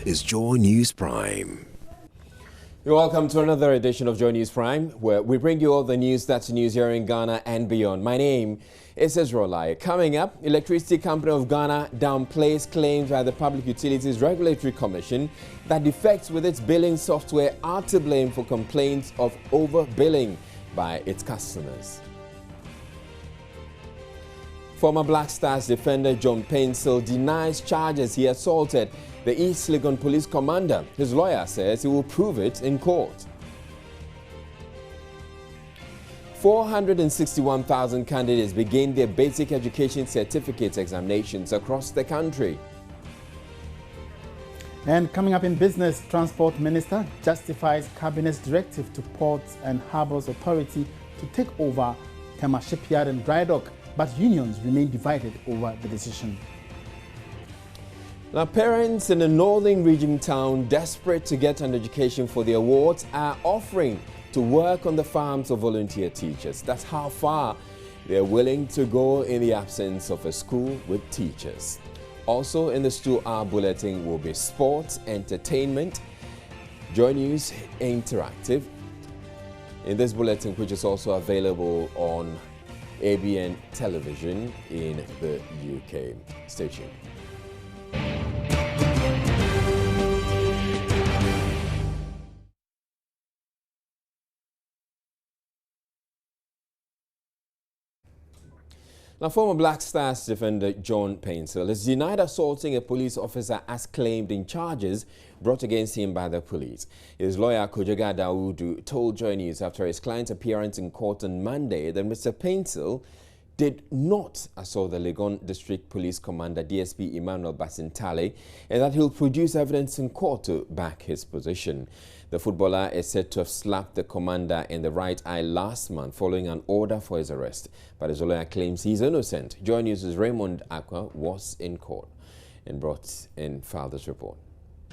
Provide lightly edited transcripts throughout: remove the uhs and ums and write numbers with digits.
is Joy News Prime. You're welcome to another edition of Joy News Prime, where we bring you all the news that's news here in Ghana and beyond. My name is Israel. Coming up, Electricity Company of Ghana downplays claims by the Public Utilities Regulatory Commission that defects with its billing software are to blame for complaints of overbilling by its customers. Former Black Stars defender John Pencil denies charges he assaulted the East Legon police commander. His lawyer says he will prove it in court. 461,000 candidates begin their basic education certificate examinations across the country. And coming up in business, Transport Minister justifies Cabinet's directive to Ports and Harbours Authority to take over Tema Shipyard and Dry Dock, but unions remain divided over the decision. Now, parents in the northern region town desperate to get an education for their wards are offering to work on the farms of volunteer teachers. That's how far they're willing to go in the absence of a school with teachers. Also in the 2-hour bulletin will be sports, entertainment, Joy News Interactive. In this bulletin, which is also available on ABN television in the UK. Stay tuned. Now, former Black Stars defender John Pencil is denied assaulting a police officer as claimed in charges brought against him by the police. His lawyer, Kojoga Dawudu, told Joy News after his client's appearance in court on Monday that Mr. Pencil did not assault the Legon District Police Commander DSP Emmanuel Basintale and that he'll produce evidence in court to back his position. The footballer is said to have slapped the commander in the right eye last month following an order for his arrest, but his lawyer claims he's innocent. Joy News' Raymond Aqua was in court and brought in father's report.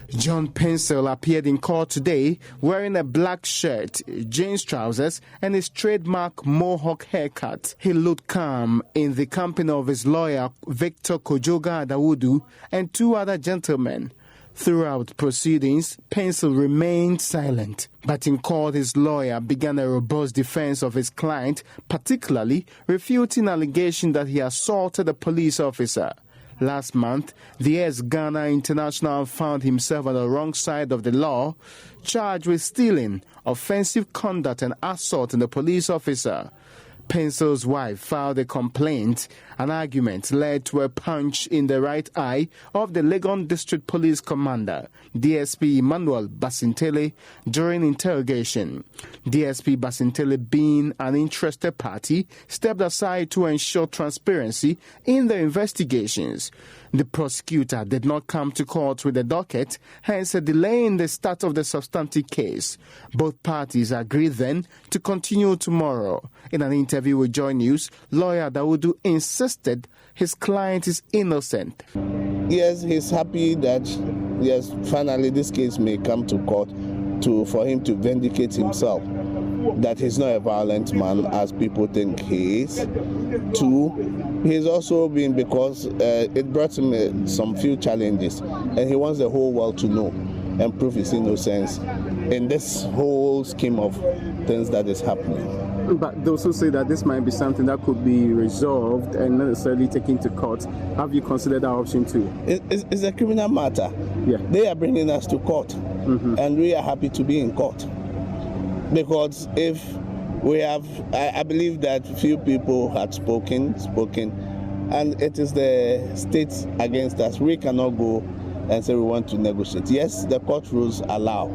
John Pencil appeared in court today wearing a black shirt, jeans trousers, and his trademark mohawk haircut. He looked calm in the company of his lawyer, Victor Kojoga Dawudu, and 2 other gentlemen. Throughout proceedings, Pencil remained silent. But in court, his lawyer began a robust defense of his client, particularly refuting allegation that he assaulted a police officer. Last month, the ex-Ghana international found himself on the wrong side of the law, charged with stealing, offensive conduct and assault on a police officer. Pencil's wife filed a complaint. An argument led to a punch in the right eye of the Legon District Police Commander, DSP Emmanuel Basintale, during interrogation. DSP Basintale, being an interested party, stepped aside to ensure transparency in the investigations. The prosecutor did not come to court with a docket, hence a delay in the start of the substantive case. Both parties agreed then to continue tomorrow. In an interview with Joy News, lawyer Dawudu insisted his client is innocent. Yes, he's happy that, yes, finally this case may come to court for him to vindicate himself, that he's not a violent man as people think he is. 2, he's also been because it brought him some few challenges, and he wants the whole world to know and prove his innocence in this whole scheme of things that is happening. But those who say that this might be something that could be resolved and not necessarily taken to court, have you considered that option too? It's a criminal matter. Yeah. They are bringing us to court, and we are happy to be in court. Because if we have, I believe that few people had spoken, and it is the state against us. We cannot go and say we want to negotiate. Yes, the court rules allow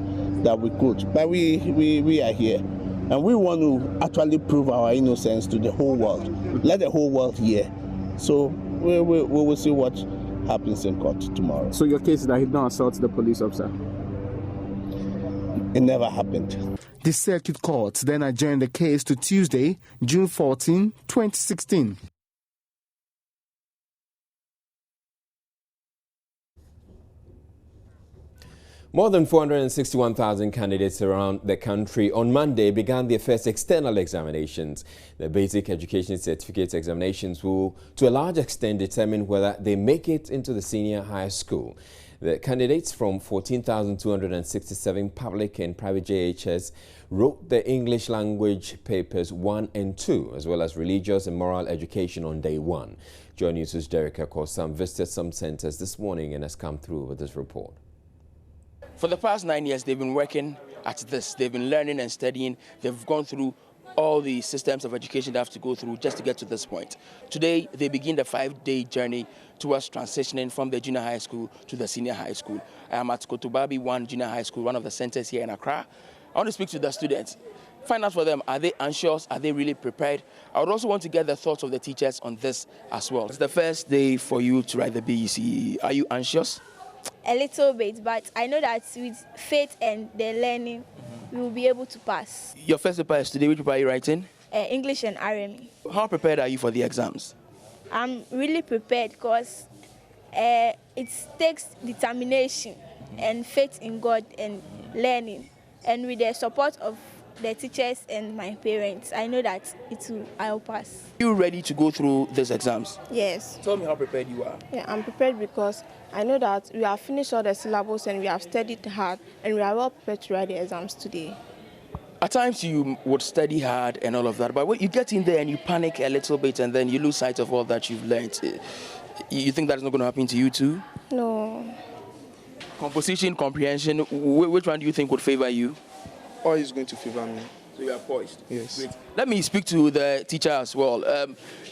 that we could, but we are here. And we want to actually prove our innocence to the whole world. Let the whole world hear. So we will see what happens in court tomorrow. So your case is that he did not assault the police officer? It never happened. The circuit court then adjourned the case to Tuesday, June 14, 2016. More than 461,000 candidates around the country on Monday began their first external examinations. The basic education certificate examinations will, to a large extent, determine whether they make it into the senior high school. The candidates from 14,267 public and private JHS wrote the English language papers 1 and 2, as well as religious and moral education on day 1. Joy News' Derek Akosam visited some centers this morning and has come through with this report. For the past 9 years, they've been working at this. They've been learning and studying. They've gone through all the systems of education they have to go through just to get to this point. Today, they begin the 5-day journey towards transitioning from the junior high school to the senior high school. I am at Kotobabi 1 Junior High School, one of the centers here in Accra. I want to speak to the students, find out for them, are they anxious? Are they really prepared? I would also want to get the thoughts of the teachers on this as well. It's the first day for you to write the BEC. Are you anxious? A little bit, but I know that with faith and the learning, we will be able to pass. Your first paper is today. Which paper are you writing? English and RME. How prepared are you for the exams? I'm really prepared because it takes determination and faith in God and learning. And with the support of the teachers and my parents, I know that I'll pass. Are you ready to go through these exams? Yes. Tell me how prepared you are. Yeah, I'm prepared because I know that we have finished all the syllabus and we have studied hard and we are well prepared to write the exams today. At times you would study hard and all of that, but when you get in there and you panic a little bit and then you lose sight of all that you've learned, you think that's not going to happen to you too? No. Composition, comprehension, which one do you think would favor you? Or is going to favor me. So you are poised? Yes. Great. Let me speak to the teacher as well.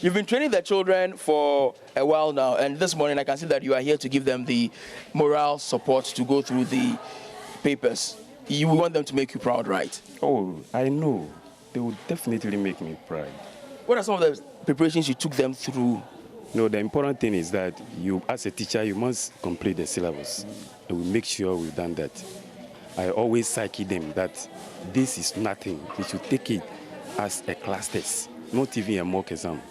You've been training the children for a while now, and this morning I can see that you are here to give them the moral support to go through the papers. You want them to make you proud, right? Oh, I know. They will definitely make me proud. What are some of the preparations you took them through? No, the important thing is that you, as a teacher, you must complete the syllabus. And we make sure we've done that. I always psyche them that this is nothing. They should take it as a class test, not even a mock exam.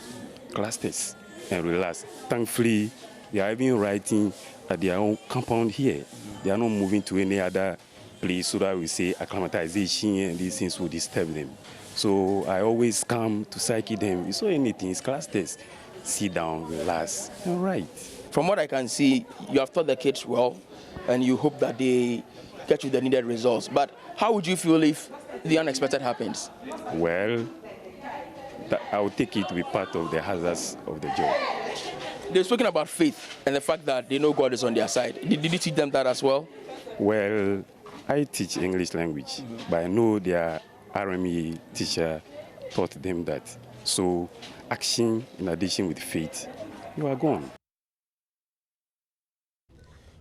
Class test and relax. Thankfully, they are even writing at their own compound here. They are not moving to any other place so that we say acclimatization and these things will disturb them. So I always come to psyche them. It's not anything, it's class test. Sit down, relax, and write. From what I can see, you have taught the kids well, and you hope that they get you the needed results. But how would you feel if the unexpected happens? Well, I would take it to be part of the hazards of the job. They've spoken about faith and the fact that they know God is on their side. Did you teach them that as well? Well, I teach English language, but I know their RME teacher taught them that. So action in addition with faith, you are gone.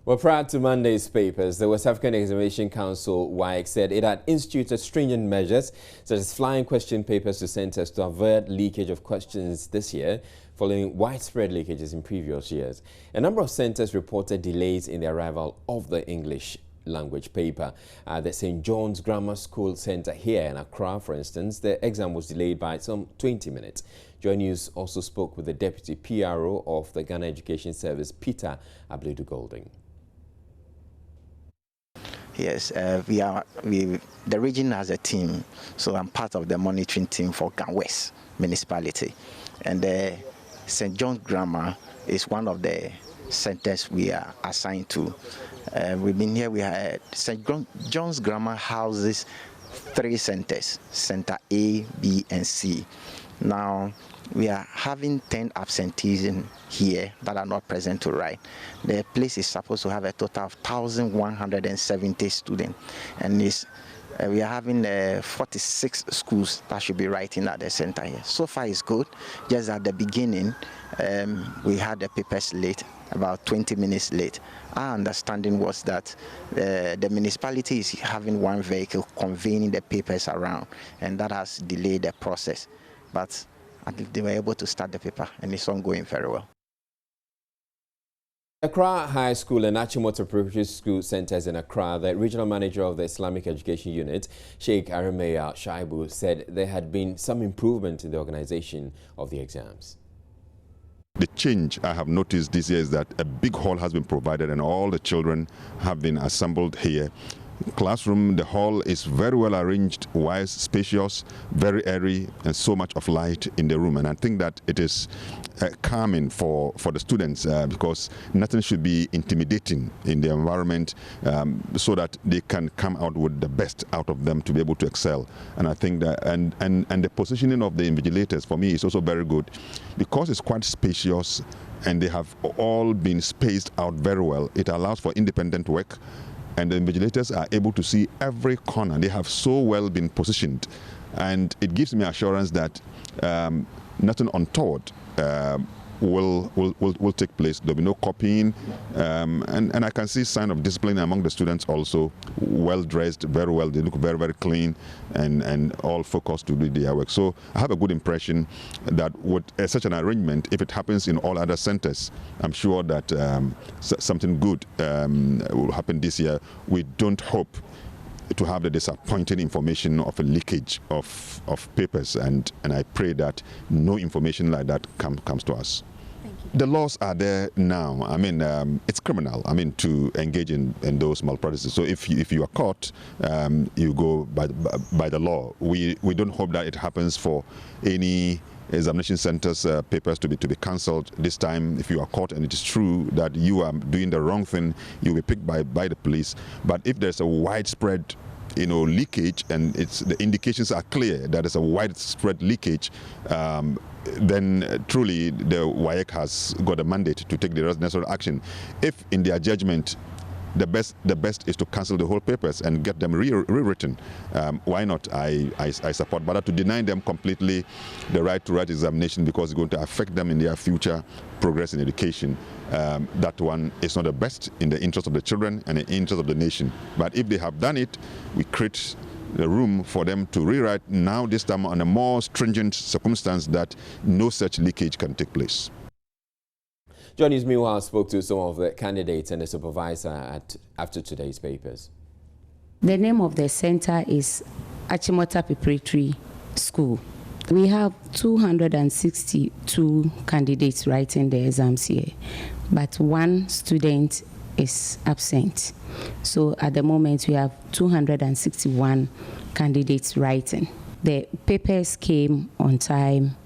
Well, prior to Monday's papers, the West African Examination Council, WAEC, said it had instituted stringent measures such as flying question papers to centers to avert leakage of questions this year, following widespread leakages in previous years. A number of centers reported delays in the arrival of the English language paper. At the St. John's Grammar School Center here in Accra, for instance, the exam was delayed by some 20 minutes. Joy News also spoke with the Deputy PRO of the Ghana Education Service, Peter Abledu Golding. Yes, the region has a team, so I'm part of the monitoring team for Ghana West Municipality. And St. John's Grammar is one of the centers we are assigned to. We've been here, we had St. John's Grammar houses 3 centers, Center A, B, and C. Now, we are having 10 absentees in here that are not present to write. The place is supposed to have a total of 1,170 students, and we are having 46 schools that should be writing at the center here. So far it's good. Just at the beginning, we had the papers late, about 20 minutes late. Our understanding was that the municipality is having one vehicle conveying the papers around, and that has delayed the process. But they were able to start the paper, and it's ongoing very well. Accra High School and Achimota Preparatory School Centers in Accra, the regional manager of the Islamic Education Unit, Sheikh Arimaya Shaibu, said there had been some improvement in the organization of the exams. The change I have noticed this year is that a big hall has been provided and all the children have been assembled here. Classroom, the hall is very well arranged, wise, spacious, very airy, and so much of light in the room. And I think that it is calming for the students because nothing should be intimidating in the environment, so that they can come out with the best out of them to be able to excel. And I think that and the positioning of the invigilators for me is also very good because it's quite spacious and they have all been spaced out very well. It allows for independent work. And the invigilators are able to see every corner. They have so well been positioned. And it gives me assurance that nothing untoward will take place. There'll be no copying. And I can see sign of discipline among the students also. Well dressed, very well. They look very, very clean and all focused to do their work. So I have a good impression that with such an arrangement, if it happens in all other centers, I'm sure that something good will happen this year. We don't hope to have the disappointing information of a leakage of papers, and I pray that no information like that comes to us. The laws are there now. I mean, it's criminal, I mean, to engage in those malpractices. So if you are caught, you go by the law. We don't hope that it happens for any examination centers papers to be cancelled this time. If you are caught and it is true that you are doing the wrong thing, you'll be picked by the police. But if there's a widespread leakage and the indications are clear that there's a widespread leakage, then truly the WAEC has got a mandate to take the necessary action. If in their judgment the best is to cancel the whole papers and get them rewritten, why not? I support, but to deny them completely the right to write examination because it's going to affect them in their future progress in education, that one is not the best in the interest of the children and the interest of the nation. But if they have done it, we create the room for them to rewrite now, this time on a more stringent circumstance that no such leakage can take place. John News meanwhile spoke to some of the candidates and the supervisor after today's papers. The name of the center is Achimota Preparatory School. We have 262 candidates writing the exams here, but one student is absent. So at the moment we have 261 candidates writing. The papers came on time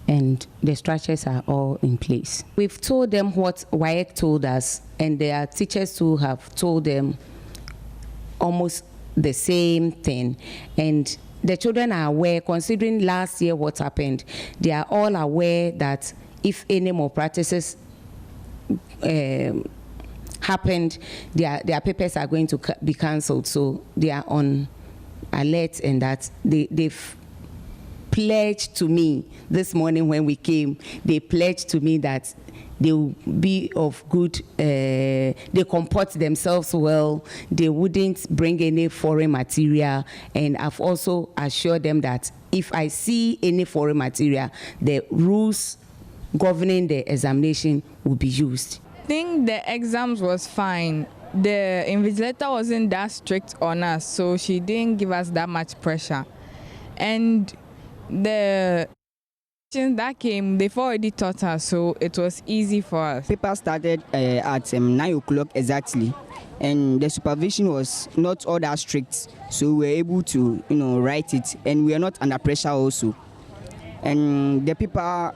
and the structures are all in place. We've told them what WAEC told us, and their teachers too have told them almost the same thing. And the children are aware, considering last year what happened, they are all aware that if any more practices happened, their papers are going to be cancelled. So they are on alert, and that they've pledged to me this morning when we came, they pledged to me that they will be of good, they comport themselves well, they wouldn't bring any foreign material, and I've also assured them that if I see any foreign material, the rules governing the examination will be used. I think the exams was fine. The invigilator wasn't that strict on us, so she didn't give us that much pressure. And the questions that came, they've already taught us, so it was easy for us. Paper started at 9 o'clock exactly, and the supervision was not all that strict, so we were able to, write it, and we are not under pressure also. And the paper,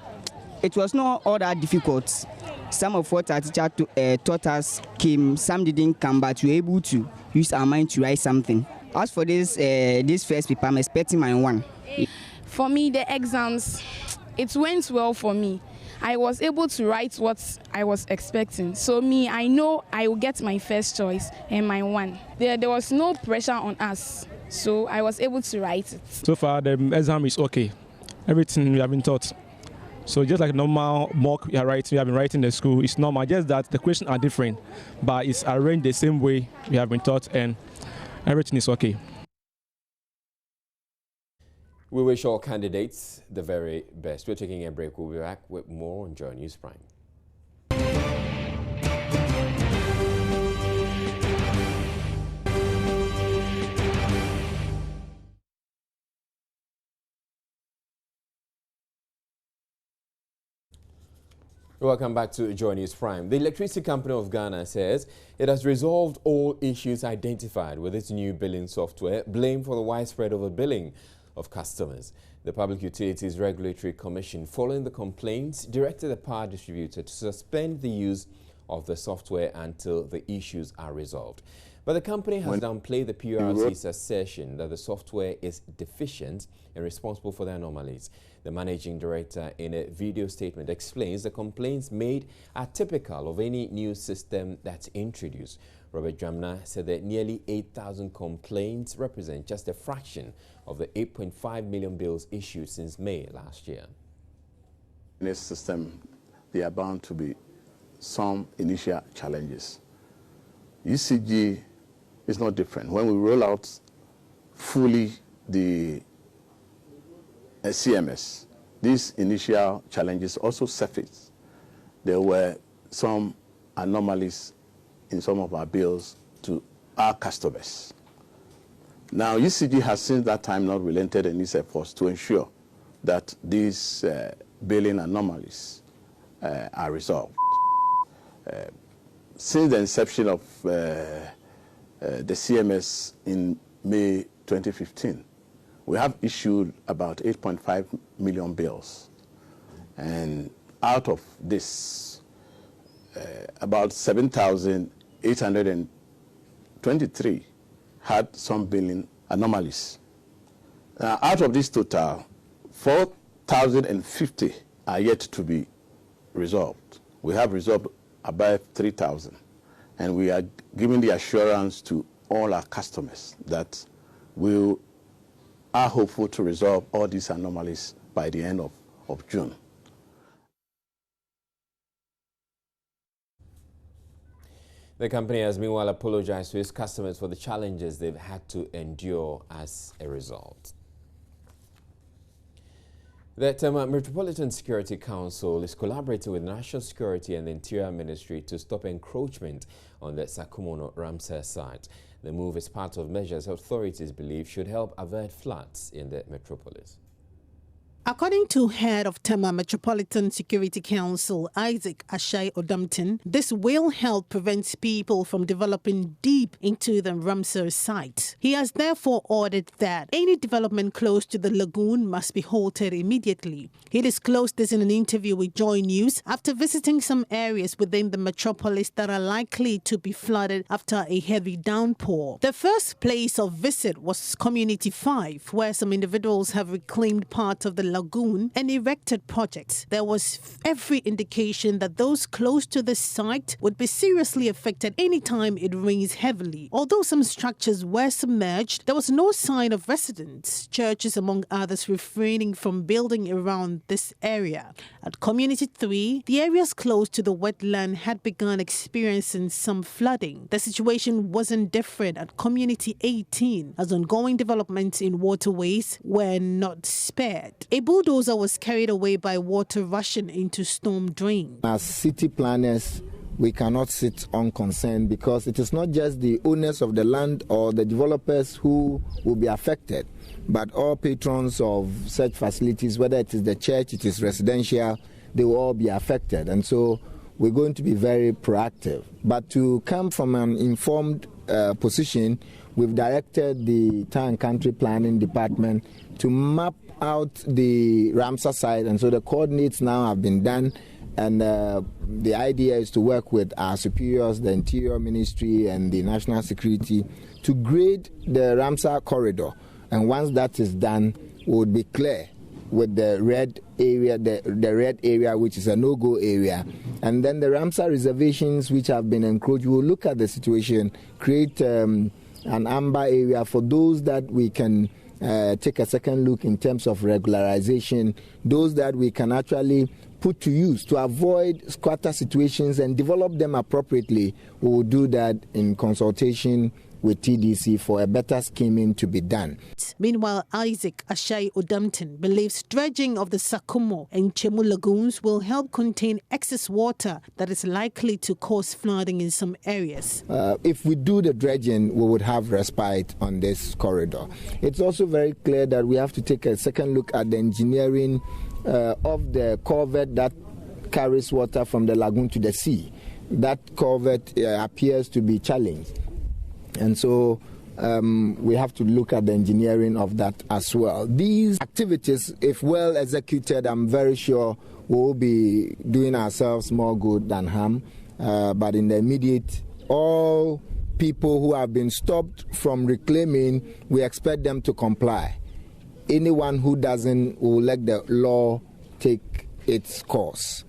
it was not all that difficult. Some of what our teacher taught us came, some didn't come, but we were able to use our mind to write something. As for this first paper, I'm expecting my one. For me, the exams, it went well for me. I was able to write what I was expecting. So me, I know I will get my first choice and my one. There was no pressure on us, so I was able to write it. So far, the exam is okay. Everything we have been taught. So just like normal mock we have been writing in the school, it's normal, just that the questions are different, but it's arranged the same way we have been taught, and everything is okay. We wish all candidates the very best. We're taking a break. We'll be back with more on Joy News Prime. Welcome back to Joy News Prime. The Electricity Company of Ghana says it has resolved all issues identified with its new billing software, blamed for the widespread overbilling of customers. The Public Utilities Regulatory Commission, following the complaints, directed the power distributor to suspend the use of the software until the issues are resolved. But the company has downplayed the PURC's assertion that the software is deficient and responsible for the anomalies. The managing director, in a video statement, explains the complaints made are typical of any new system that's introduced. Robert Jamna said that nearly 8,000 complaints represent just a fraction of the 8.5 million bills issued since May last year. In this system, there are bound to be some initial challenges. ECG is not different. When we roll out fully the CMS, these initial challenges also surfaced. There were some anomalies in some of our bills to our customers. Now, ECG has since that time not relented in its efforts to ensure that these billing anomalies are resolved. Since the inception of the CMS in May 2015, we have issued about 8.5 million bills. And out of this, about 7,823 had some billing anomalies. Out of this total, 4,050 are yet to be resolved. We have resolved about 3,000. And we are giving the assurance to all our customers that we are hopeful to resolve all these anomalies by the end of June. The company has meanwhile apologized to its customers for the challenges they've had to endure as a result. The Tema Metropolitan Security Council is collaborating with National Security and the Interior Ministry to stop encroachment on the Sakumono Ramsar site. The move is part of measures authorities believe should help avert floods in the metropolis. According to head of Tema Metropolitan Security Council, Isaac Ashai Odamton, this will help prevent people from developing deep into the Ramsar site. He has therefore ordered that any development close to the lagoon must be halted immediately. He disclosed this in an interview with Joy News after visiting some areas within the metropolis that are likely to be flooded after a heavy downpour. The first place of visit was Community 5, where some individuals have reclaimed part of the lagoon and erected projects. There was every indication that those close to the site would be seriously affected anytime it rains heavily. Although some structures were submerged, there was no sign of residents, churches among others refraining from building around this area. At Community 3, the areas close to the wetland had begun experiencing some flooding. The situation wasn't different at Community 18, as ongoing developments in waterways were not spared. A bulldozer was carried away by water rushing into storm drain. As city planners, we cannot sit unconcerned because it is not just the owners of the land or the developers who will be affected, but all patrons of such facilities, whether it is the church, it is residential, they will all be affected. And so we're going to be very proactive. But to come from an informed position, we've directed the Town and Country Planning Department to map out the Ramsar site, and so the coordinates now have been done, and the idea is to work with our superiors, the Interior Ministry and the National Security, to grade the Ramsar corridor, and once that is done, we would be clear with the red area, the red area, which is a no-go area, and then the Ramsar reservations which have been encroached. We will look at the situation, create an amber area for those that we can take a second look in terms of regularization, those that we can actually put to use to avoid squatter situations and develop them appropriately. We will do that in consultation with TDC for a better scheming to be done. Meanwhile, Isaac Ashai Odamton believes dredging of the Sakumo and Chemu lagoons will help contain excess water that is likely to cause flooding in some areas. If we do the dredging, we would have respite on this corridor. It's also very clear that we have to take a second look at the engineering of the culvert that carries water from the lagoon to the sea. That culvert appears to be challenged. And so we have to look at the engineering of that as well. These activities, if well executed, I'm very sure we'll be doing ourselves more good than harm. But in the immediate, all people who have been stopped from reclaiming, we expect them to comply. Anyone who doesn't will let the law take its course.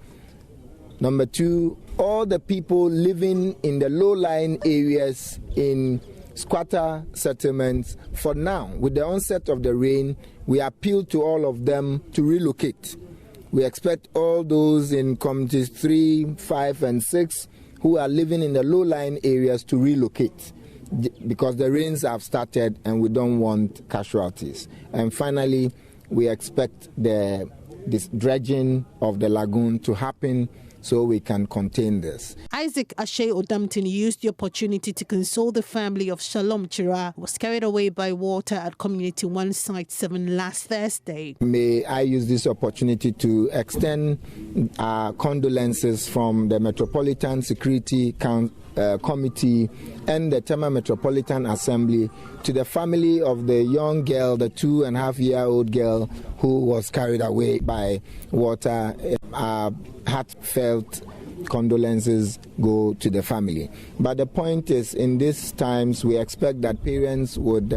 Number two, all the people living in the low-lying areas in squatter settlements, for now, with the onset of the rain, we appeal to all of them to relocate. We expect all those in communities 3, 5, and 6 who are living in the low-lying areas to relocate, because the rains have started and we don't want casualties. And finally, we expect this dredging of the lagoon to happen so we can contain this. Isaac Ashay Odampton used the opportunity to console the family of Shalom Chira, who was carried away by water at Community 1 Site 7 last Thursday. May I use this opportunity to extend our condolences from the Metropolitan Security Committee and the Tema Metropolitan Assembly to the family of the young girl, the 2.5-year-old girl who was carried away by water. Our heartfelt condolences go to the family. But the point is, in these times, we expect that parents would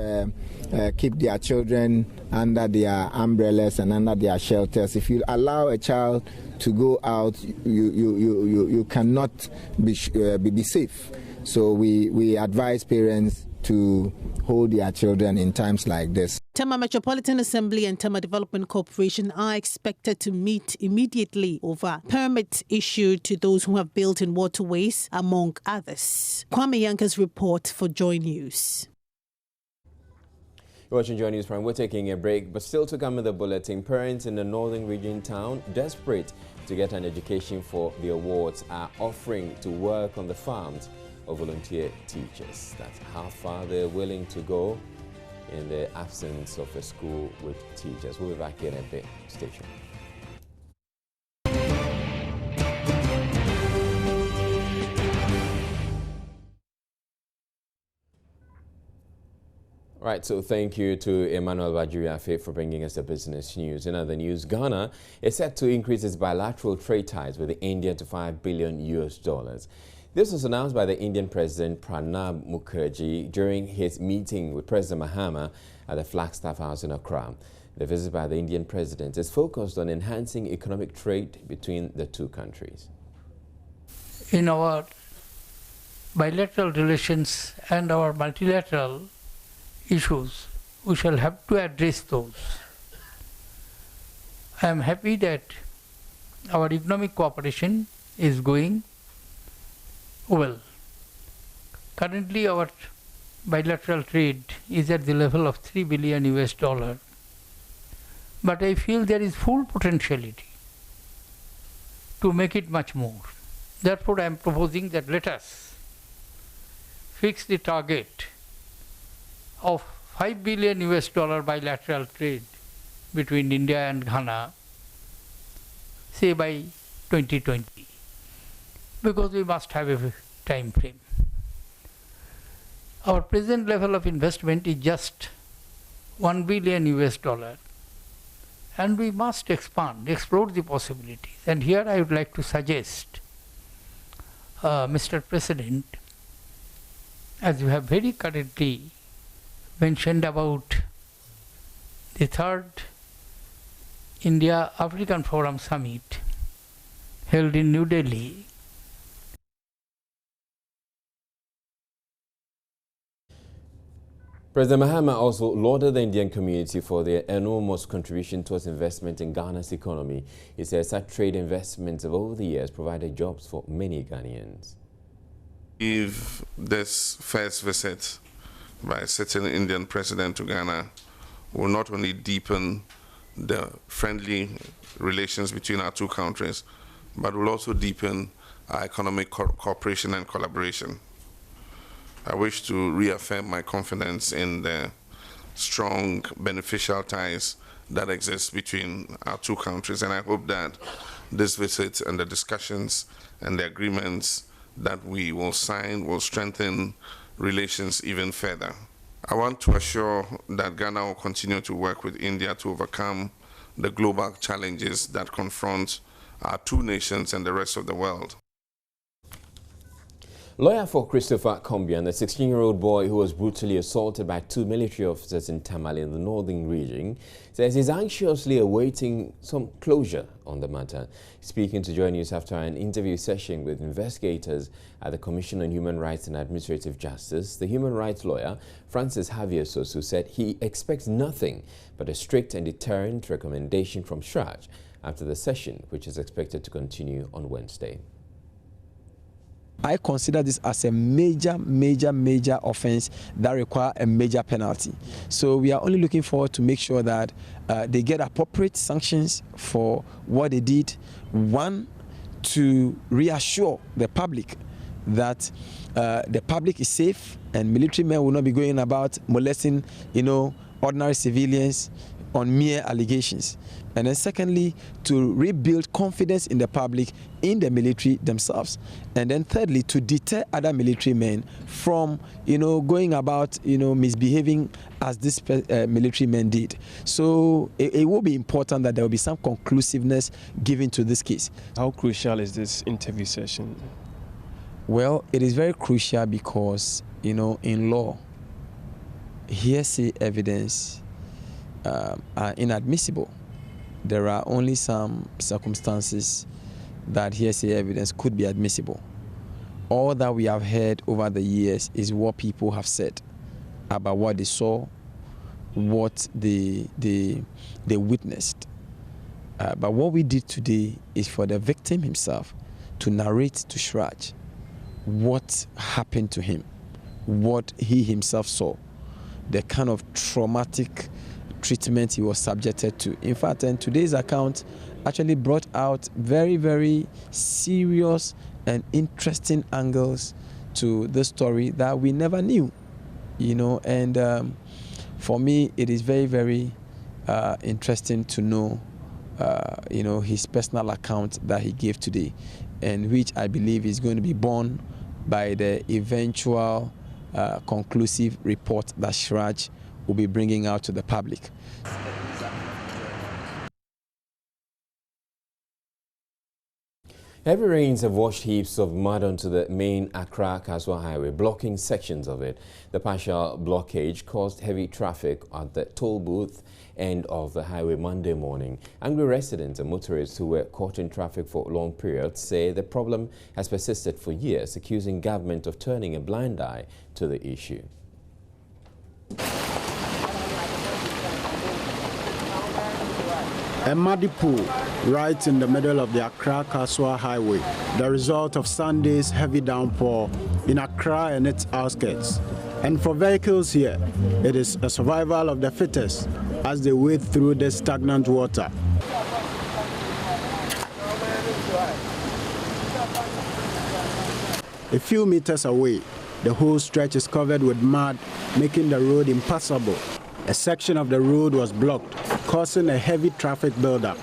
keep their children under their umbrellas and under their shelters. If you allow a child to go out, you cannot be safe. So we advise parents to hold their children in times like this. Tema Metropolitan Assembly and Tema Development Corporation are expected to meet immediately over permits issued to those who have built in waterways, among others. Kwame Yanka's report for Joy News. You're watching Joy News Prime. We're taking a break, but still to come with the bulletin. Parents in the northern region town, desperate to get an education for the awards, are offering to work on the farms of volunteer teachers. That's how far they're willing to go in the absence of a school with teachers. We'll be back in a bit. Stay tuned. Right, so thank you to Emmanuel Bajuriafe for bringing us the business news. In other news, Ghana is set to increase its bilateral trade ties with India to $5 billion. This was announced by the Indian President Pranab Mukherjee during his meeting with President Mahama at the Flagstaff House in Accra. The visit by the Indian President is focused on enhancing economic trade between the two countries. In our bilateral relations and our multilateral issues, we shall have to address those. I am happy that our economic cooperation is going well. Currently our bilateral trade is at the level of $3 billion, but I feel there is full potentiality to make it much more. Therefore I am proposing that let us fix the target of $5 billion bilateral trade between India and Ghana, say by 2020, because we must have a time frame. Our present level of investment is just $1 billion, and we must expand, explore the possibilities. And here I would like to suggest, Mr. President, as you have very correctly mentioned about the 3rd India-African Forum Summit held in New Delhi. President Mahama also lauded the Indian community for their enormous contribution towards investment in Ghana's economy. He says such trade investments of over the years provided jobs for many Ghanaians. If this first visit by a certain Indian president to Ghana will not only deepen the friendly relations between our two countries, but will also deepen our economic cooperation and collaboration. I wish to reaffirm my confidence in the strong beneficial ties that exist between our two countries, and I hope that this visit and the discussions and the agreements that we will sign will strengthen relations even further. I want to assure that Ghana will continue to work with India to overcome the global challenges that confront our two nations and the rest of the world. Lawyer for Christopher Kombian, the 16-year-old boy who was brutally assaulted by two military officers in Tamale in the northern region, says he's anxiously awaiting some closure on the matter. Speaking to Joy News after an interview session with investigators at the Commission on Human Rights and Administrative Justice, the human rights lawyer, Francis Javier Sosu, said he expects nothing but a strict and deterrent recommendation from SHRAJ after the session, which is expected to continue on Wednesday. I consider this as a major offense that requires a major penalty. So we are only looking forward to make sure that they get appropriate sanctions for what they did. One, to reassure the public that the public is safe and military men will not be going about molesting, ordinary civilians on mere allegations. And then secondly, to rebuild confidence in the public, in the military themselves. And then thirdly, to deter other military men from, going about, misbehaving as these military men did. So it will be important that there will be some conclusiveness given to this case. How crucial is this interview session? Well, it is very crucial because, in law, hearsay evidence are inadmissible. There are only some circumstances that hearsay evidence could be admissible. All that we have heard over the years is what people have said about what they saw, what they witnessed. But what we did today is for the victim himself to narrate to SHRAJ what happened to him, what he himself saw, the kind of traumatic treatment he was subjected to. In fact, and today's account actually brought out very serious and interesting angles to the story that we never knew, and for me it is very interesting to know his personal account that he gave today, and which I believe is going to be borne by the eventual conclusive report that SHRAJ will be bringing out to the public. Heavy rains have washed heaps of mud onto the main Accra-Kaswa highway, blocking sections of it. The partial blockage caused heavy traffic at the toll booth end of the highway Monday morning. Angry residents and motorists who were caught in traffic for long periods say the problem has persisted for years, accusing government of turning a blind eye to the issue. A muddy pool right in the middle of the Accra-Kaswa highway, the result of Sunday's heavy downpour in Accra and its outskirts. And for vehicles here, it is a survival of the fittest as they wade through the stagnant water. A few meters away, the whole stretch is covered with mud, making the road impassable. A section of the road was blocked, causing a heavy traffic buildup.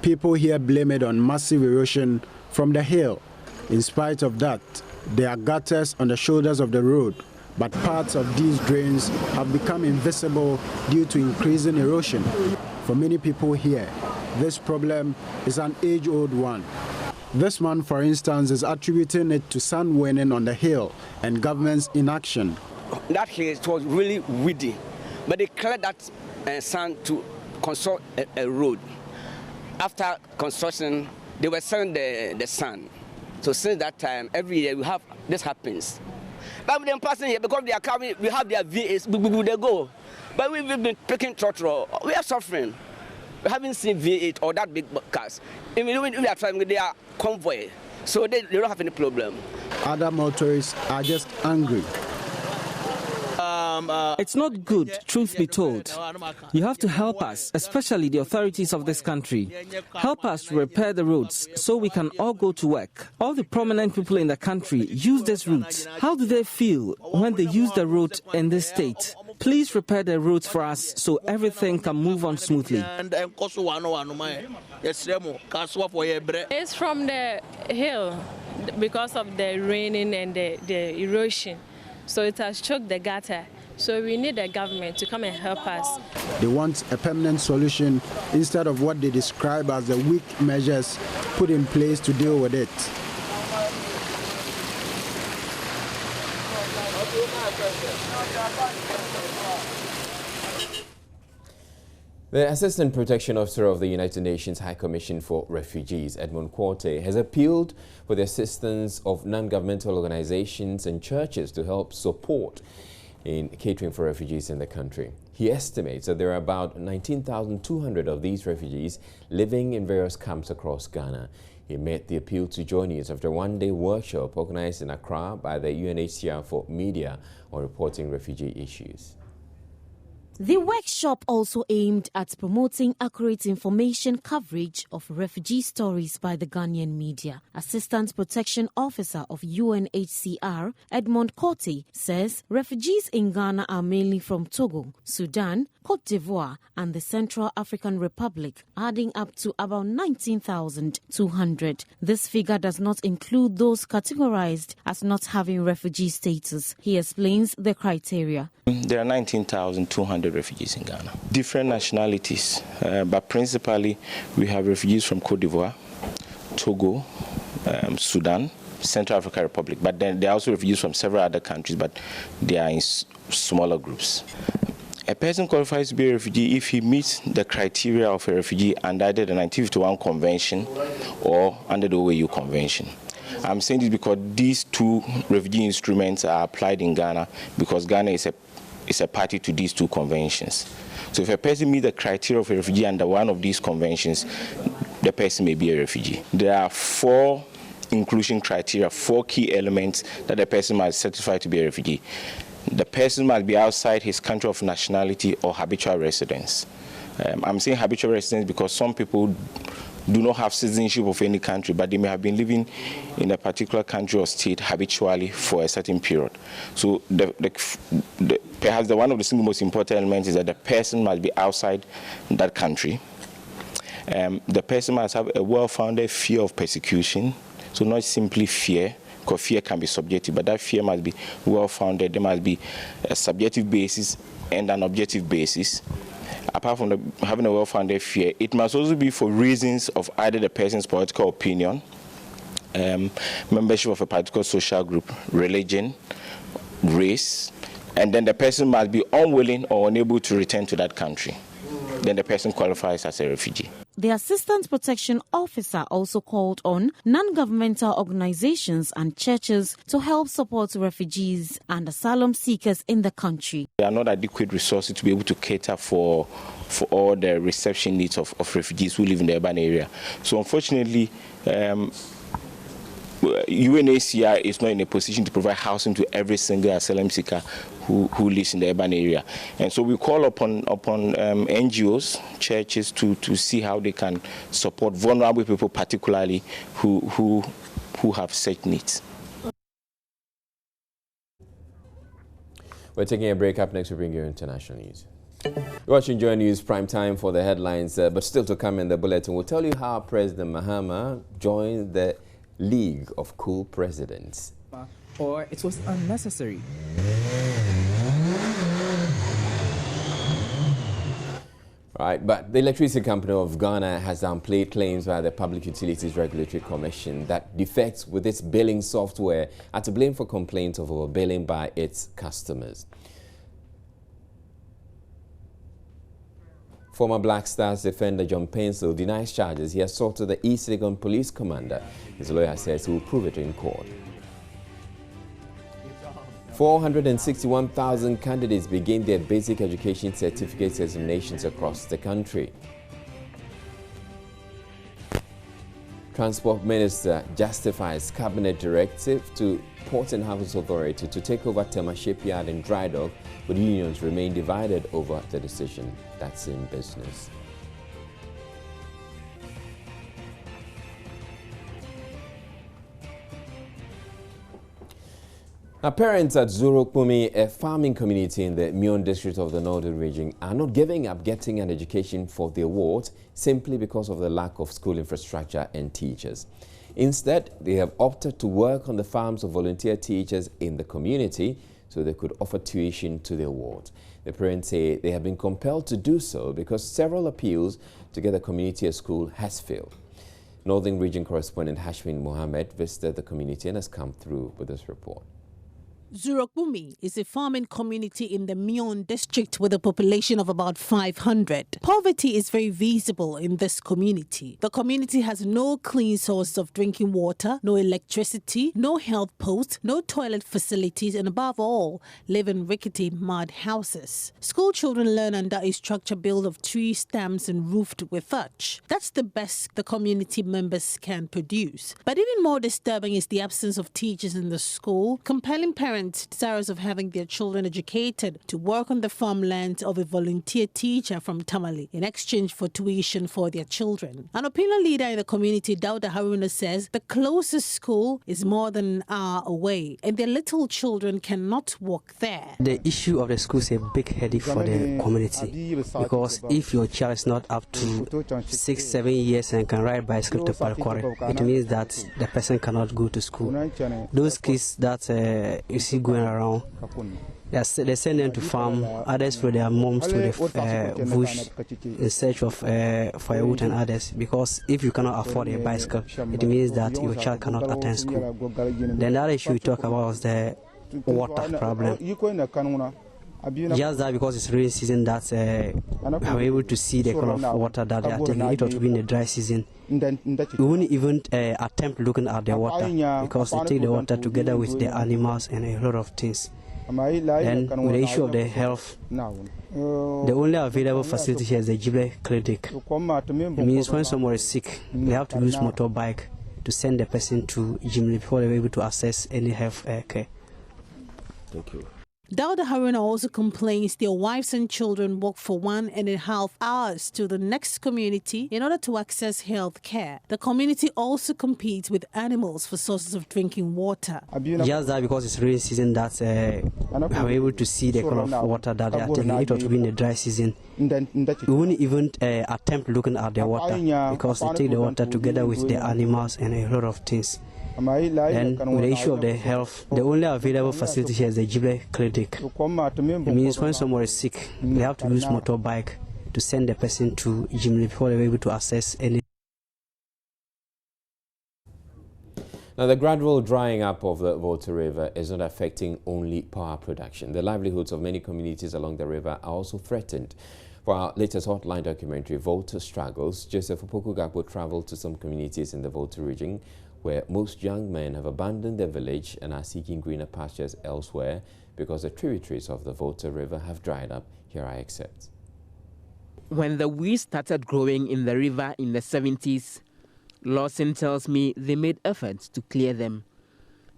People here blame it on massive erosion from the hill. In spite of that, there are gutters on the shoulders of the road, but parts of these drains have become invisible due to increasing erosion. For many people here, this problem is an age-old one. This man, for instance, is attributing it to sand winning on the hill and government's inaction. That hill was really weedy, but they cleared that sand to construct a road. After construction, they were selling the sand. So since that time, every year we have this happens. But with them passing here, because they are coming, we have their VAs, they go. But we've been picking trotro. We are suffering. We haven't seen V8 or that big cars. Even when we are trying, they are convoy, so they don't have any problem. Other motorists are just angry. It's not good, truth be told. You have to help us, especially the authorities of this country. Help us to repair the roads so we can all go to work. All the prominent people in the country use this route. How do they feel when they use the road in this state? Please repair the roads for us so everything can move on smoothly. It's from the hill because of the raining and the erosion. So it has choked the gutter. So we need the government to come and help us. They want a permanent solution instead of what they describe as the weak measures put in place to deal with it. The Assistant Protection Officer of the United Nations High Commission for Refugees, Edmond Korte, has appealed for the assistance of non-governmental organizations and churches to help support in catering for refugees in the country. He estimates that there are about 19,200 of these refugees living in various camps across Ghana. He made the appeal to journalists after a one-day workshop organized in Accra by the UNHCR for media on reporting refugee issues. The workshop also aimed at promoting accurate information coverage of refugee stories by the Ghanaian media. Assistant Protection Officer of UNHCR, Edmond Korte, says refugees in Ghana are mainly from Togo, Sudan, Cote d'Ivoire and the Central African Republic, adding up to about 19,200. This figure does not include those categorized as not having refugee status. He explains the criteria. There are 19,200 refugees in Ghana. Different nationalities, but principally we have refugees from Cote d'Ivoire, Togo, Sudan, Central African Republic. But then there are also refugees from several other countries, but they are in smaller groups. A person qualifies to be a refugee if he meets the criteria of a refugee under either the 1951 Convention or under the OAU Convention. I'm saying this because these two refugee instruments are applied in Ghana because Ghana is a party to these two conventions. So if a person meets the criteria of a refugee under one of these conventions, the person may be a refugee. There are 4 inclusion criteria, 4 key elements that a person must certify to be a refugee. The person must be outside his country of nationality or habitual residence. I'm saying habitual residence because some people do not have citizenship of any country, but they may have been living in a particular country or state habitually for a certain period. So perhaps one of the single most important elements is that the person must be outside that country. The person must have a well-founded fear of persecution, so not simply fear, because fear can be subjective, but that fear must be well-founded. There must be a subjective basis and an objective basis. Apart from having a well-founded fear, it must also be for reasons of either the person's political opinion, membership of a particular social group, religion, race, and then the person must be unwilling or unable to return to that country. Then the person qualifies as a refugee. The Assistant Protection Officer also called on non-governmental organizations and churches to help support refugees and asylum seekers in the country. There are not adequate resources to be able to cater for all the reception needs of refugees who live in the urban area. So unfortunately, UNHCR is not in a position to provide housing to every single asylum seeker who lives in the urban area. And so we call upon NGOs, churches to see how they can support vulnerable people, particularly who have such needs. We're taking a break. Up next, we bring you international news. You're watching Joy News Prime Time for the headlines, but still to come in the bulletin, we'll tell you how President Mahama joined the League of Cool Presidents. Or it was unnecessary. Right, but the Electricity Company of Ghana has downplayed claims by the Public Utilities Regulatory Commission that defects with its billing software are to blame for complaints of overbilling by its customers. Former Black Stars defender John Painshill denies charges he assaulted the East Legon police commander. His lawyer says he will prove it in court. 461,000 candidates begin their basic education certificate examinations across the country. Transport Minister justifies cabinet directive to Port and Harbours Authority to take over Tema Shipyard and Dry Dock, but unions remain divided over the decision. That's in business. Now, parents at Zurokpumi, a farming community in the Mion district of the Northern region, are not giving up getting an education for their wards simply because of the lack of school infrastructure and teachers. Instead, they have opted to work on the farms of volunteer teachers in the community so they could offer tuition to their wards. The parents say they have been compelled to do so because several appeals to get the community a school has failed. Northern Region correspondent Hashmin Mohammed visited the community and has come through with this report. Zurokpumi is a farming community in the Mion district with a population of about 500. Poverty is very visible in this community. The community has no clean source of drinking water, no electricity, no health posts, no toilet facilities, and above all, live in rickety mud houses. School children learn under a structure built of tree stems and roofed with thatch. That's the best the community members can produce. But even more disturbing is the absence of teachers in the school, compelling parents desirous of having their children educated to work on the farmland of a volunteer teacher from Tamale in exchange for tuition for their children. An opinion leader in the community, Dauda Haruna, says the closest school is more than an hour away and their little children cannot walk there. The issue of the school is a big headache for the community because if your child is not up to 6-7 years and can ride bicycle to Palkware, it means that the person cannot go to school. Those kids that you see going around, they send them to farm, others with their moms to the bush in search of firewood and others, because if you cannot afford a bicycle, it means that your child cannot attend school. Then the other issue we talk about is the water problem. Just that because it's rainy season that I'm able to see the kind of water that they are taking. It ought to be in the dry season. We wouldn't even attempt looking at the water because they take the water together with the animals and a lot of things. Then with the issue of the health, the only available facility here is the Jible clinic. It means when someone is sick, they have to use motorbike to send the person to Jimli before they're able to access any health care. Thank you. Dauda Haruna also complains their wives and children walk for 1.5 hours to the next community in order to access health care. The community also competes with animals for sources of drinking water. Just that because it's rainy season that I'm able to see the kind of water that they are taking. It ought to be in the dry season. We wouldn't even attempt looking at the water because they take the water together with the animals and a lot of things. Then with the issue of the health, the only available facility here is the Jible clinic. It means when someone is sick, they have to use motorbike to send the person to Jimli before they're able to access any. Now, the gradual drying up of the Volta River is not affecting only power production. The livelihoods of many communities along the river are also threatened. For our latest hotline documentary, Volta Struggles, Joseph Opoku-Gakpo traveled to some communities in the Volta region where most young men have abandoned their village and are seeking greener pastures elsewhere because the tributaries of the Volta River have dried up. Here are excerpts. When the weeds started growing in the river in the 70s, Lawson tells me they made efforts to clear them,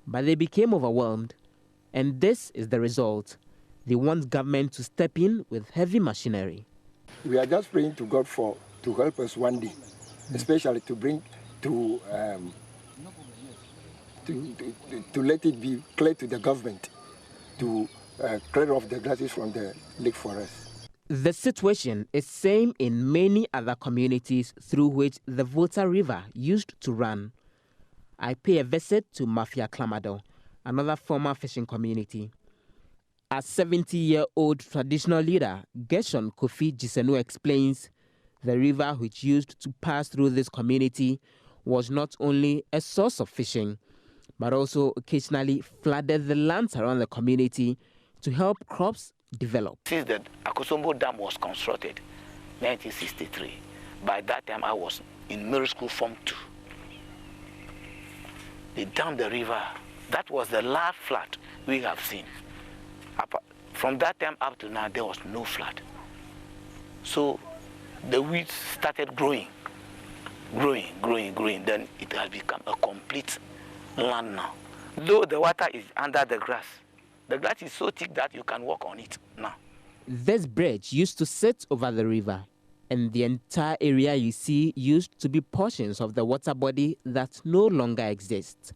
but they became overwhelmed, and this is the result. They want government to step in with heavy machinery. We are just praying to God to help us one day, especially to bring to let it be clear to the government to clear off the grasses from the lake forest. The situation is same in many other communities through which the Volta River used to run. I pay a visit to Mafia Clamado, another former fishing community. As 70-year-old traditional leader Gershon Kofi Gisenu explains, the river which used to pass through this community was not only a source of fishing, but also occasionally flooded the lands around the community to help crops develop. Since the Akosombo Dam was constructed, 1963, by that time I was in middle school Form 2. They dammed the river. That was the last flood we have seen. From that time up to now, there was no flood. So the weeds started growing. Then it has become a complete land now. Though the water is under the grass is so thick that you can walk on it now. This bridge used to sit over the river, and the entire area you see used to be portions of the water body that no longer exists.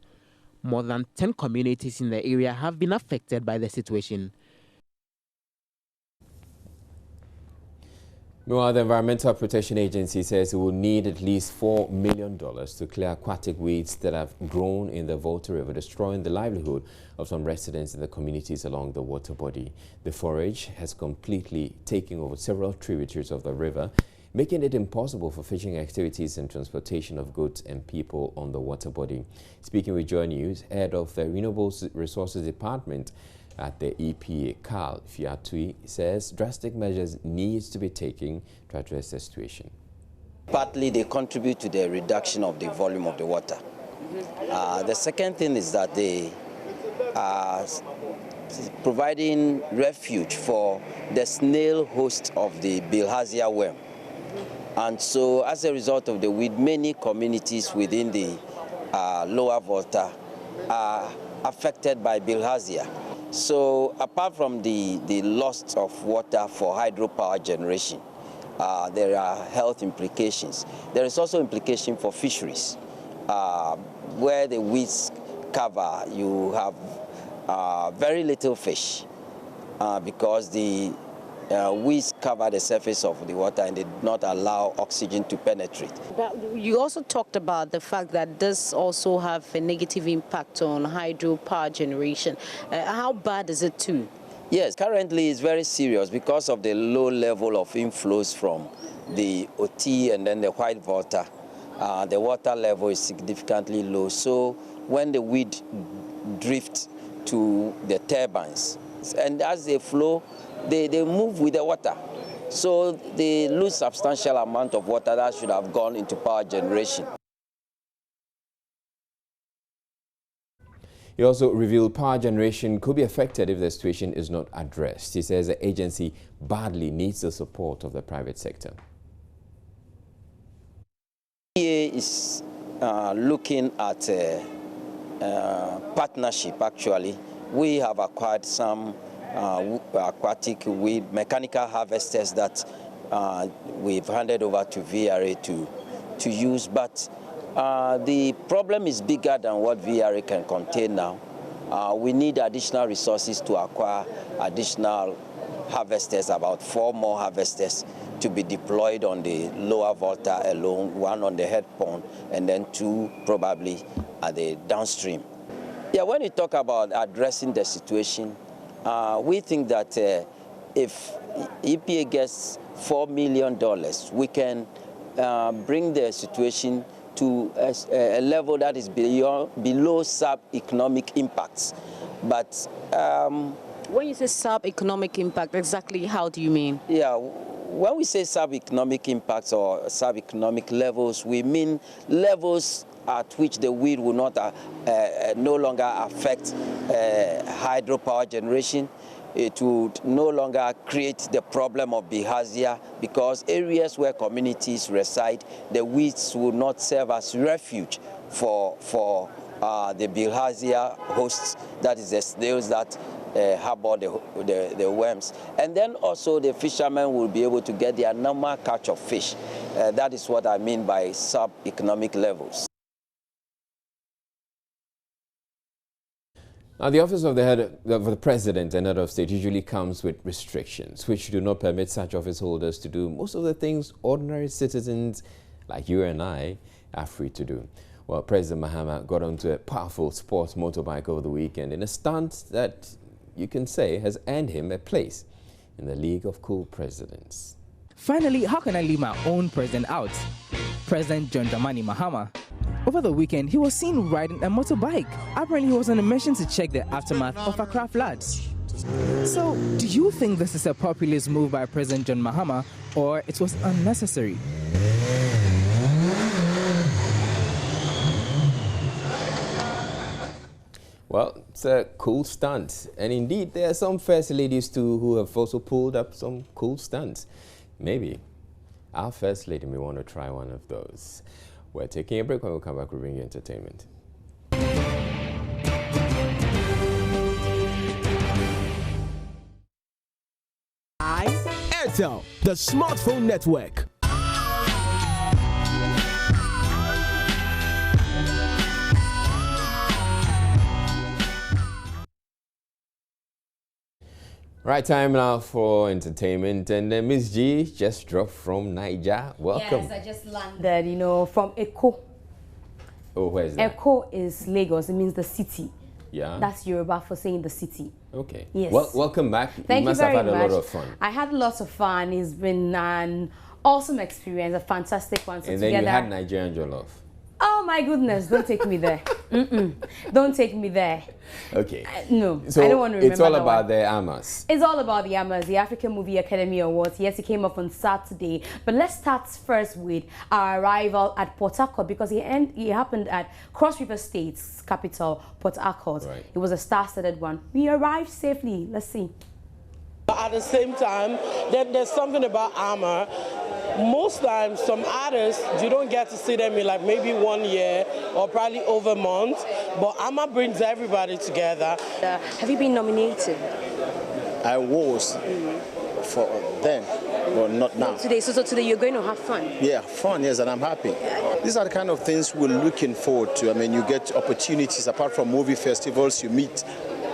More than 10 communities in the area have been affected by the situation. Meanwhile, the Environmental Protection Agency says it will need at least $4 million to clear aquatic weeds that have grown in the Volta River, destroying the livelihood of some residents in the communities along the water body. The forage has completely taken over several tributaries of the river, making it impossible for fishing activities and transportation of goods and people on the water body. Speaking with Joy News, head of the Renewable Resources Department at the EPA, Carl Fiatui, says drastic measures need to be taken to address the situation. Partly they contribute to the reduction of the volume of the water. The second thing is that they are providing refuge for the snail host of the bilharzia worm. And so as a result of the weed, many communities within the lower Volta are affected by bilharzia. So apart from the loss of water for hydropower generation, there are health implications. There is also implication for fisheries. Where the weeds cover, you have very little fish because the weeds cover the surface of the water and they do not allow oxygen to penetrate. But you also talked about the fact that this also have a negative impact on hydropower generation. How bad is it too? Yes, currently it's very serious because of the low level of inflows from the OT and then the White Volta. The water level is significantly low. So when the weed drifts to the turbines, and as they flow, they move with the water. So they lose substantial amount of water that should have gone into power generation. He also revealed power generation could be affected if the situation is not addressed. He says the agency badly needs the support of the private sector. EPA is looking at partnership, actually. We have acquired some aquatic weed mechanical harvesters that we've handed over to VRA to use, but the problem is bigger than what VRA can contain now. We need additional resources to acquire additional harvesters, about 4 more harvesters to be deployed on the lower Volta alone, 1 on the head pond and then 2 probably at the downstream. Yeah, when you talk about addressing the situation, we think that if EPA gets $4 million, we can bring the situation to a level that is below sub-economic impacts. But when you say sub-economic impact, exactly how do you mean? Yeah, when we say sub-economic impacts or sub-economic levels, we mean levels at which the weed will not no longer affect hydropower generation. It would no longer create the problem of bilharzia because areas where communities reside, the weeds will not serve as refuge for the bilharzia hosts, that is the snails that harbor the worms. And then also the fishermen will be able to get their normal catch of fish. That is what I mean by sub-economic levels. Now, the office of the head of the president and head of state usually comes with restrictions, which do not permit such office holders to do most of the things ordinary citizens like you and I are free to do. Well, President Mahama got onto a powerful sports motorbike over the weekend in a stunt that you can say has earned him a place in the League of Cool Presidents. Finally, how can I leave my own president out? President John Dramani Mahama. Over the weekend, he was seen riding a motorbike. Apparently, he was on a mission to check the aftermath of Accra floods. So, do you think this is a populist move by President John Mahama, or it was unnecessary? Well, it's a cool stunt. And indeed, there are some first ladies too who have also pulled up some cool stunts. Maybe our first lady may want to try one of those. We're taking a break. When we come back, we'll bring you entertainment. Airtel, the smartphone network. Right, time now for entertainment, and Miss G just dropped from Niger. Welcome. Yes, I just landed, you know, from Eko. Oh, where is that? Eko is Lagos. It means the city. Yeah. That's Yoruba for saying the city. Okay. Yes. Well, welcome back. Thank you must very have had much. a lot of fun. I had lots of fun. It's been an awesome experience, a fantastic one. So and then together, you had Nigerian jollof. Oh my goodness! Don't take me there. Don't take me there. Okay. No, so I don't want to remember. It's all that about one. the AMAs. It's all about the AMAs, the African Movie Academy Awards. Yes, it came up on Saturday. But let's start first with our arrival at Port Harcourt, because it happened at Cross River State's capital, Port Harcourt. Right. It was a star-studded one. We arrived safely. Let's see. But at the same time, there's something about AMA. Most times, some artists, you don't get to see them in like maybe 1 year or probably over a month. But AMA brings everybody together. Have you been nominated? I was for then, but not now. Today, so today you're going to have fun? Yeah, fun, yes, and I'm happy. These are the kind of things we're looking forward to. I mean, you get opportunities apart from movie festivals, you meet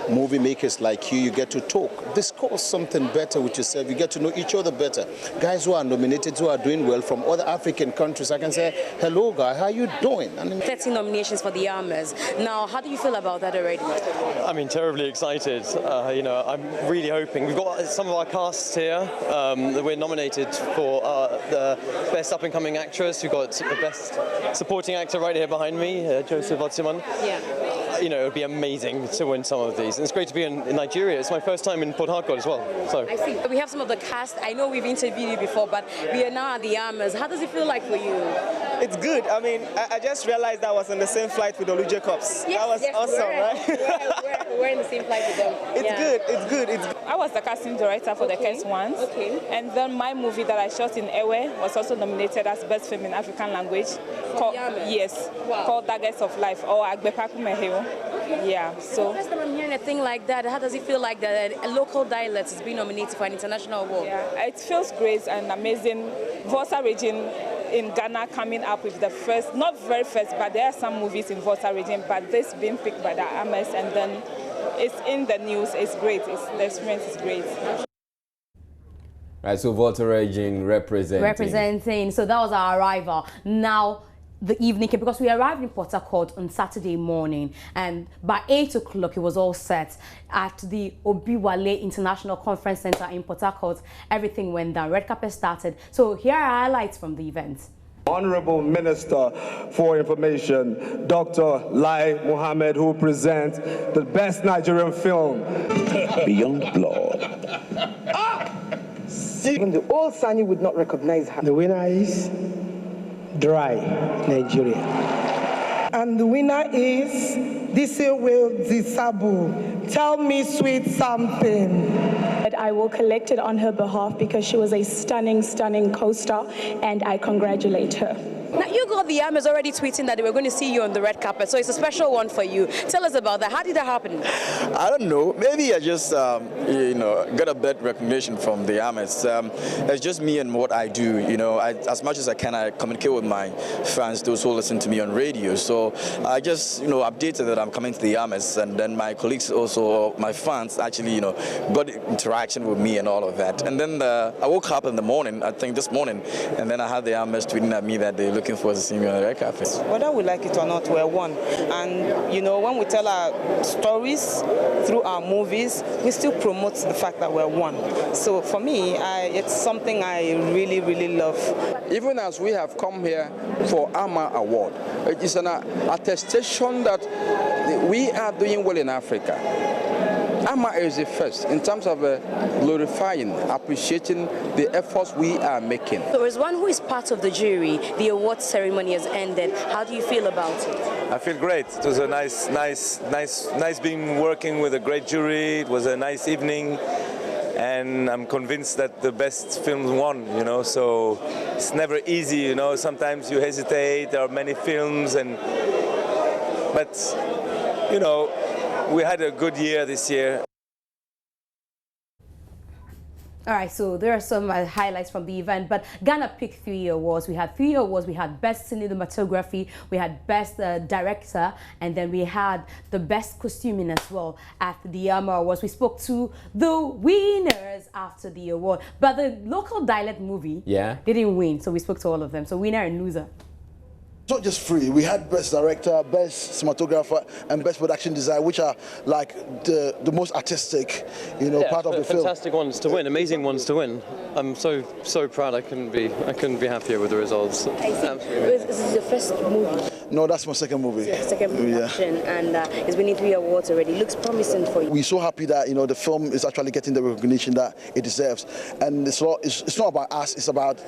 movie makers like you get to talk, discuss something better with yourself, you get to know each other better. Guys who are nominated, who are doing well from other African countries, I can say, hello guy, how you doing? 13 nominations for the AMAs. Now, how do you feel about that already? I mean, terribly excited. You know, I'm really hoping. We've got some of our casts here that we're nominated for the Best Up-and-Coming Actress. We've got the Best Supporting Actor right here behind me, Joseph Otsiman. Yeah. You know, it would be amazing to win some of these. And it's great to be in Nigeria. It's my first time in Port Harcourt as well. So I see. We have some of the cast. I know we've interviewed you before, but we are now at the AMAs. How does it feel like for you? It's good. I mean, I just realized I was on the same flight with Olu Jacobs. Yes, that was awesome, right? We're in the same flight with them. It's good. It's good. It's good. I was the casting director for the first ones. Okay. And then my movie that I shot in Ewe was also nominated as Best Film in African Language. Called Daggers of Life, or Agbepaku Meheo. Okay. Yeah. So. The first time I'm hearing a thing like that, how does it feel like that a local dialect is being nominated for an international award? Yeah, it feels great and amazing. Volta region in Ghana coming up with the first, not very first, but there are some movies in Volta region, but this being picked by the AMAs and then it's in the news. It's great. The experience is great. Right, so Volta region representing. So that was our arrival. Now, the evening came, because we arrived in Port Harcourt on Saturday morning, and by 8 o'clock it was all set at the Obiwale International Conference Center in Port Harcourt. Everything went down. Red carpet started. So here are highlights from the event. Honorable Minister for Information, Dr. Lai Mohammed, who presents the best Nigerian film, Beyond Blood. Even the old Sani would not recognize her. The winner is Dry, Nigeria. And the winner is Disewe Zisabu. Tell me sweet something. I will collect it on her behalf because she was a stunning, stunning co-star, and I congratulate her. Now, you got the AMAs already tweeting that they were going to see you on the red carpet, so it's a special one for you. Tell us about that. How did that happen? I don't know. Maybe I just, got a bad recognition from the AMAs. It's just me and what I do. You know, as much as I can, I communicate with my fans, those who listen to me on radio. So I just, updated that I'm coming to the AMAs, and then my colleagues also, my fans actually, got interaction with me and all of that. And then I woke up in the morning, I think this morning, and then I had the AMAs tweeting at me that they looking for to see me on the red carpet. Whether we like it or not, we're one. And, when we tell our stories through our movies, we still promote the fact that we're one. So for me, it's something I really, really love. Even as we have come here for AMA Award, it is an attestation that we are doing well in Africa. AMA is the first in terms of glorifying, appreciating the efforts we are making. There is one who is part of the jury. The award ceremony has ended. How do you feel about it? I feel great. It was a nice being working with a great jury. It was a nice evening, and I'm convinced that the best films won. So it's never easy. Sometimes you hesitate. There are many films, but we had a good year this year. All right, so there are some highlights from the event, but Ghana picked 3 awards. We had 3 awards. We had Best Cinematography, we had Best Director, and then we had the Best Costuming as well at the AMA Awards. We spoke to the winners after the award, but the local dialect movie didn't win, so we spoke to all of them. So winner and loser. It's not just 3. We had Best Director, Best Cinematographer, and Best Production Design, which are like the most artistic, part of the film. Fantastic ones to win, amazing ones to win. I'm so proud. I couldn't be happier with the results. This is your first movie. No, that's my second movie. It's your second production, and it's winning 3 awards already. Looks promising for you. We're so happy that the film is actually getting the recognition that it deserves, and it's not about us. It's about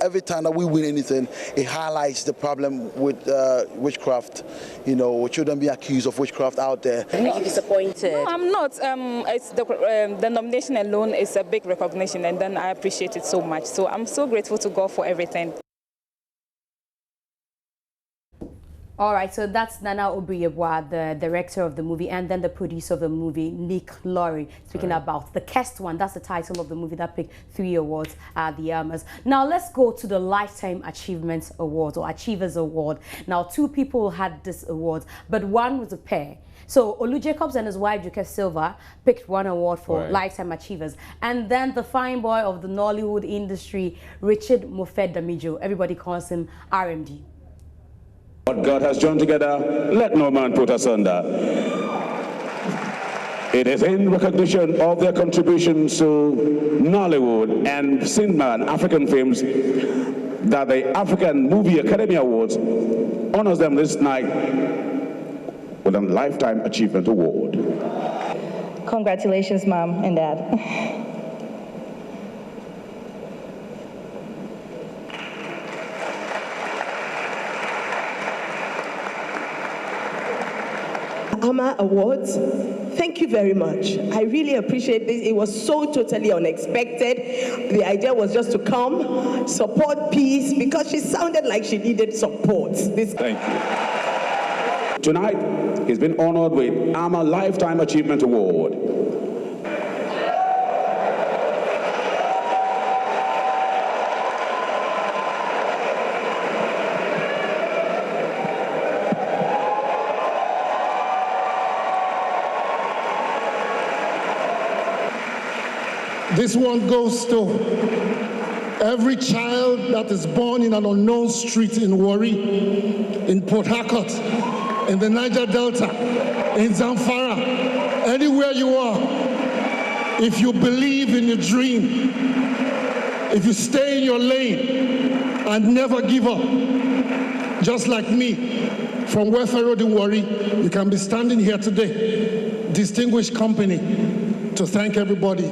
every time that we win anything, it highlights the problem with witchcraft. Children being accused of witchcraft out there. Are you disappointed? No, I'm not. It's the nomination alone is a big recognition, and then I appreciate it so much. So I'm so grateful to God for everything. All right, so that's Nana Obriyebwa, the director of the movie, and then the producer of the movie, Nick Laurie, speaking about The Cursed One. That's the title of the movie that picked 3 awards at the AMAs. Now, let's go to the Lifetime Achievement Award, or Achievers Award. Now, 2 people had this award, but one was a pair. So, Olu Jacobs and his wife, Juke Silva, picked 1 award for Lifetime Achievers. And then the fine boy of the Nollywood industry, Richard Mofed Damijo. Everybody calls him RMD. What God has joined together, let no man put asunder. It is in recognition of their contributions to Nollywood and cinema and African films that the African Movie Academy Awards honors them this night with a Lifetime Achievement Award. Congratulations, Mom and Dad. AMA Awards, thank you very much. I really appreciate this. It was so totally unexpected. The idea was just to come, support Peace, because she sounded like she needed support. Thank you. Tonight, he's been honored with AMA Lifetime Achievement Award. This one goes to every child that is born in an unknown street in Warri, in Port Harcourt, in the Niger Delta, in Zamfara, anywhere you are. If you believe in your dream, if you stay in your lane and never give up, just like me, from Welfare Road in Warri, you can be standing here today, distinguished company, to thank everybody.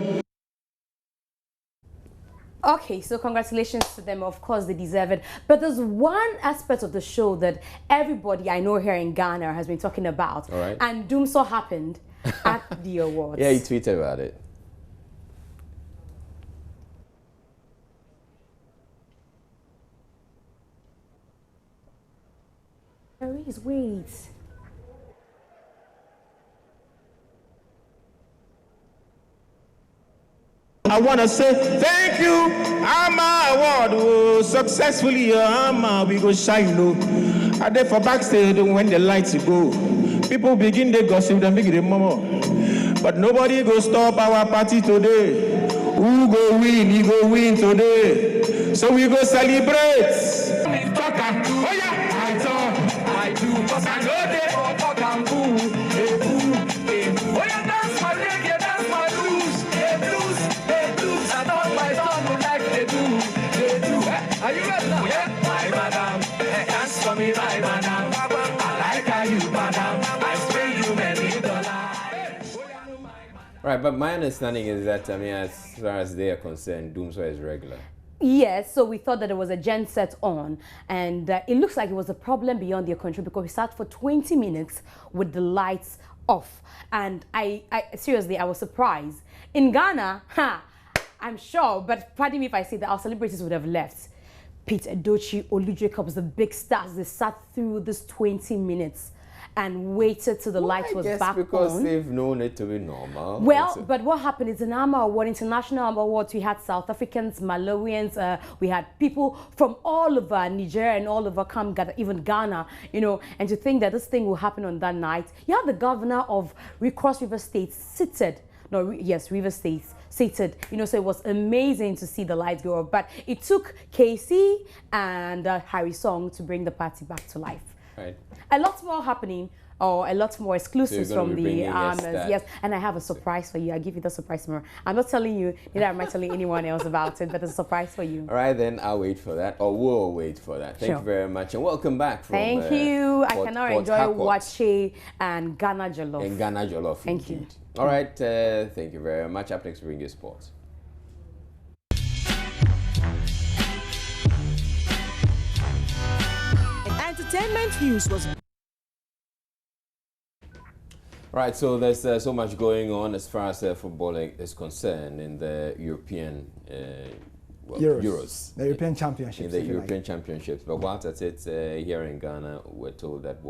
Okay, so congratulations to them. Of course, they deserve it. But there's one aspect of the show that everybody I know here in Ghana has been talking about. All right. And Doomso happened at the awards. Yeah, he tweeted about it. Please wait. I want to say thank you, AMA Award. Oh, successfully, AMA, we go shine. I there for backstage when the lights go. People begin to gossip, then begin to murmur. But nobody go stop our party today. Who go win? He go win today. So we go celebrate. Oh yeah, I talk, I do, cause I know they all talk and boo. Oh yeah, dance my reggae, dance my blues. I don't my song like they do. Are you ready now? Yeah, my madam, dance for me, my madam. I like how you, madam. I spray you many dollars. Right, but my understanding is that, I mean, as far as they are concerned, Doomso is regular. Yes, so we thought that there was a gen set on, and it looks like it was a problem beyond their control because we sat for 20 minutes with the lights off. And I seriously, I was surprised. In Ghana, I'm sure, but pardon me if I say that our celebrities would have left. Pete Edochie, Olu Jacobs, the big stars, they sat through this 20 minutes. and waited till the light was back because on. they've known it to be normal. Well, but what happened is in AMA Award, International AMA Awards, we had South Africans, Malawians, we had people from all over Nigeria and all over even Ghana, you know, and to think that this thing will happen on that night. You had the governor of Cross River State seated. No, yes, River State seated, you know, so it was amazing to see the lights go up. But it took KC and Harry Song to bring the party back to life. Right. A lot more happening, or a lot more exclusives So from the armors. Yes, and I have a surprise for you. I'll give you the surprise tomorrow. I'm not telling you, neither am I telling anyone else about it, but it's a surprise for you. All right, then I'll wait for that, or we'll wait for that. Thank you very much, and welcome back from Thank you. I cannot enjoy Wache and Ghana Jollof. And Ghana Jollof, Thank you. All right, thank you very much. Up next, we bring you sports. Entertainment news was... Right, so there's so much going on as far as footballing is concerned in the European Euros. The European Championships. In the European Championships. But whilst at it, here in Ghana, we're told that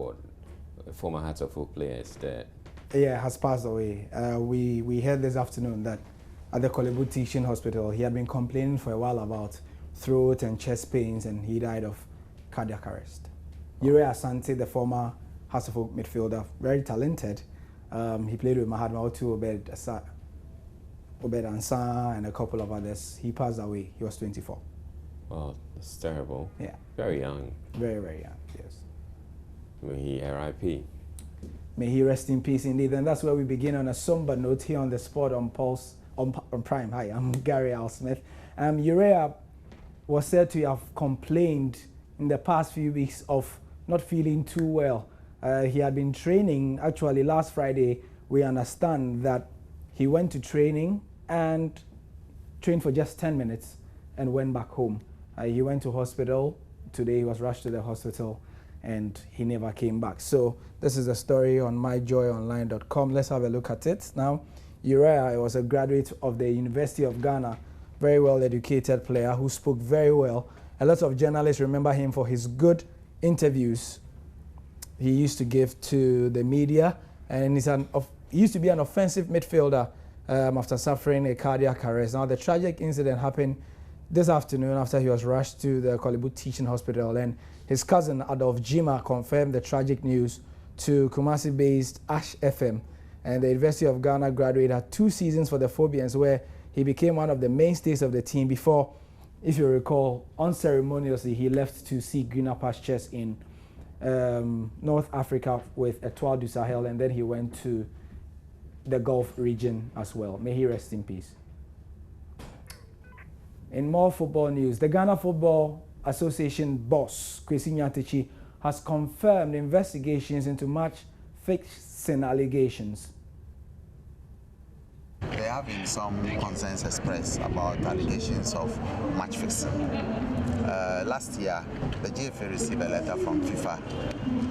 former Hearts of Oak player is dead. Yeah, has passed away. We heard this afternoon that at the Kolebu Teaching Hospital, he had been complaining for a while about throat and chest pains, and he died of cardiac arrest. Yure Asante, the former Hearts of Oak midfielder, very talented. He played with Mahatma Otu, Obed Ansah, and a couple of others. He passed away. He was 24. Wow, that's terrible. Yeah. Very young. Very, very young, yes. May he RIP. May he rest in peace indeed. And that's where we begin on a somber note here on the Sport on Pulse, on Prime. Hi, I'm Gary Al Smith. Urea was said to have complained in the past few weeks of not feeling too well. He had been training. Actually, last Friday, we understand that he went to training and trained for just 10 minutes and went back home. He went to hospital. Today, he was rushed to the hospital, and he never came back. So this is a story on myjoyonline.com. Let's have a look at it. Now, Uriah was a graduate of the University of Ghana, very well-educated player who spoke very well. A lot of journalists remember him for his good interviews he used to give to the media, and he used to be an offensive midfielder after suffering a cardiac arrest. Now, the tragic incident happened this afternoon after he was rushed to the Kolebu Teaching Hospital, and his cousin Adolf Jima confirmed the tragic news to Kumasi-based Ash FM. And the University of Ghana graduate had 2 seasons for the Phobians, where he became one of the mainstays of the team before, if you recall, unceremoniously he left to seek greener pastures in North Africa with Etoile du Sahel, and then he went to the Gulf region as well. May he rest in peace. In more football news, the Ghana Football Association boss, Kwesi Nyantakyi, has confirmed investigations into match fixing allegations. There have been some concerns expressed about allegations of match fixing. Last year, the GFA received a letter from FIFA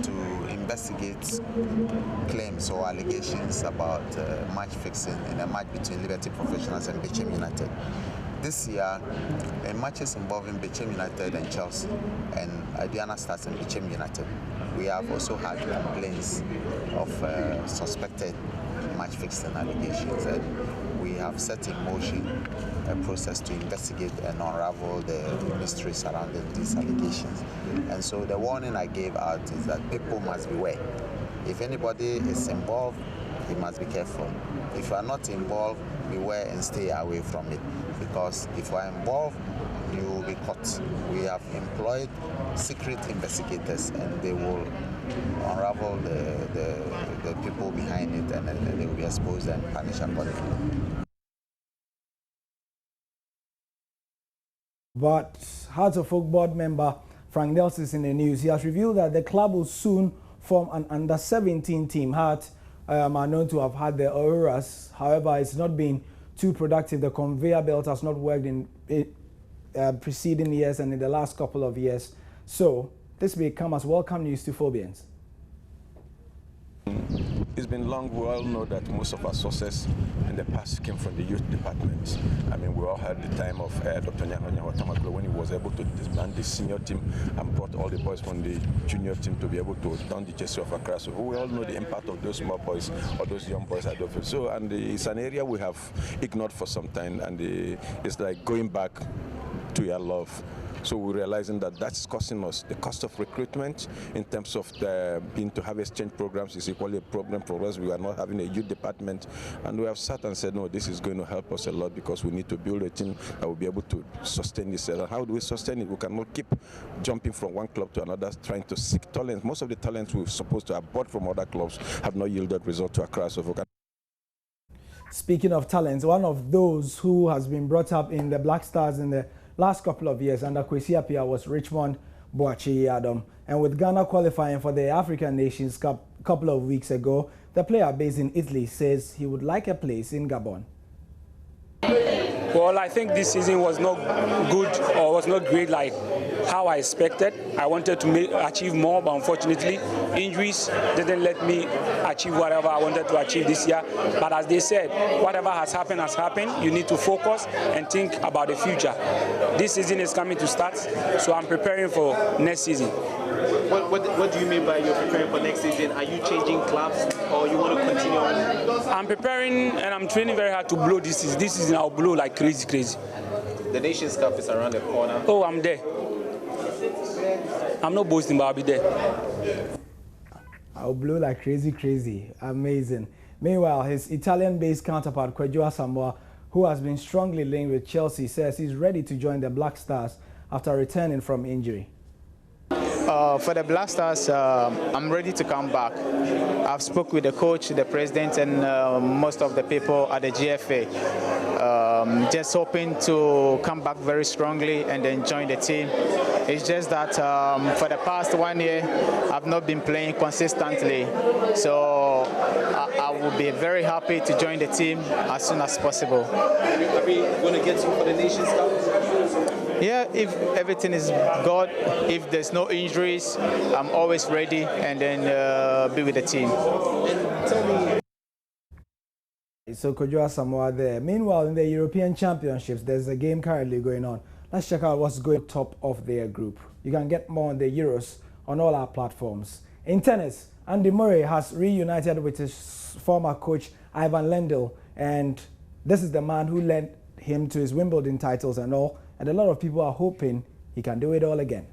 to investigate claims or allegations about match fixing in a match between Liberty Professionals and Bechem United. This year, in matches involving Bechem United and Chelsea and Diana Stars and Bechem United, we have also had complaints of suspected match fixing allegations, and we have set in motion a process to investigate and unravel the mystery surrounding these allegations. And so the warning I gave out is that people must beware. If anybody is involved, you must be careful. If you are not involved, beware and stay away from it. Because if you are involved, you will be caught. We have employed secret investigators, and they will unravel the people behind it, and then they will be exposed and punished accordingly. But Hearts of Oak board member Frank Nelson is in the news. He has revealed that the club will soon form an under-17 team. Hearts are known to have had the Auroras. However, it's not been too productive. The conveyor belt has not worked in preceding years and in the last couple of years. So this may come as welcome news to Phobians. It's been long. We all know that most of our sources in the past came from the youth departments. I mean, we all had the time of Dr. Nyahotamaklo when he was able to disband the senior team and brought all the boys from the junior team to be able to don the jersey of Accra. So we all know the impact of those small boys or those young boys at the field. So, and it's an area we have ignored for some time, and it's like going back to your love. So we're realizing that that's costing us. The cost of recruitment in terms of being to have exchange programs is equally a problem for us. We are not having a youth department, and we have sat and said, no, this is going to help us a lot because we need to build a team that will be able to sustain this. And how do we sustain it? We cannot keep jumping from one club to another, trying to seek talent. Most of the talents we're supposed to have bought from other clubs have not yielded result to Accra. So we can. Speaking of talents, one of those who has been brought up in the Black Stars in the last couple of years under Kwesi Appiah was Richmond Boakye Adam. And with Ghana qualifying for the African Nations Cup a couple of weeks ago, the player based in Italy says he would like a place in Gabon. Well, I think this season was not good or was not great like how I expected. I wanted to achieve more, but unfortunately, injuries didn't let me achieve whatever I wanted to achieve this year. But as they said, whatever has happened has happened. You need to focus and think about the future. This season is coming to start, so I'm preparing for next season. What do you mean by you're preparing for next season? Are you changing clubs or you want to continue on? I'm preparing and I'm training very hard to blow this season. This season I'll blow like crazy. The Nations Cup is around the corner. Oh, I'm there. I'm not boasting, but I'll be there. I'll blow like crazy. Amazing. Meanwhile, his Italian-based counterpart, Kwadwo Asamoah, who has been strongly linked with Chelsea, says he's ready to join the Black Stars after returning from injury. For the Black Stars, I'm ready to come back. I've spoke with the coach, the president, and most of the people at the GFA. Just hoping to come back very strongly and then join the team. It's just that for the past 1 year, I've not been playing consistently. So I will be very happy to join the team as soon as possible. Are we going to get you for the Nations Cup? Yeah, if everything is good, if there's no injuries, I'm always ready and then be with the team. And tell me. So Kwadwo Asamoah there. Meanwhile, in the European Championships, there's a game currently going on. Let's check out what's going top of their group. You can get more on the Euros on all our platforms. In tennis, Andy Murray has reunited with his former coach, Ivan Lendl, and this is the man who led him to his Wimbledon titles and all. And a lot of people are hoping he can do it all again.